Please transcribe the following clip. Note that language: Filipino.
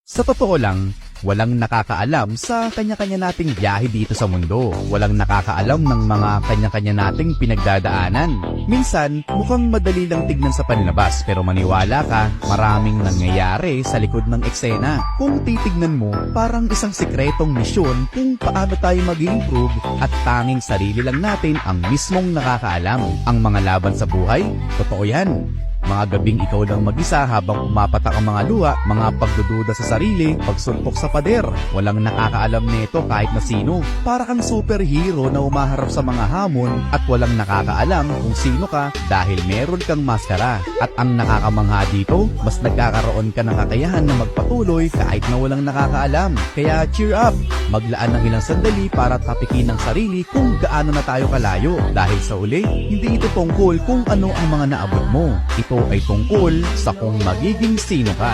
Sa totoo lang, walang nakakaalam sa kanya-kanya nating biyahe dito sa mundo. Walang nakakaalam ng mga kanya-kanya nating pinagdadaanan. Minsan, mukhang madali lang tignan sa panlabas pero maniwala ka, maraming nangyayari sa likod ng eksena. Kung titignan mo, parang isang sikretong misyon kung paano tayo mag-improve at tanging sarili lang natin ang mismong nakakaalam. Ang mga laban sa buhay, totoo yan. Mga gabing ikaw lang mag-isa habang umapatak ang mga luha, mga pagdududa sa sarili, pagsuntok sa pader. Walang nakakaalam nito kahit na sino. Para kang superhero na umaharap sa mga hamon at walang nakakaalam kung sino ka dahil meron kang maskara. At ang nakakamangha dito, mas nagkakaroon ka ng kakayahan na magpatuloy kahit na walang nakakaalam. Kaya cheer up! Maglaan ng ilang sandali para tapikin ng sarili kung gaano na tayo kalayo. Dahil sa uli, hindi ito tungkol kung ano ang mga naabot mo. Ito ay tungkol sa kung magiging sino ka.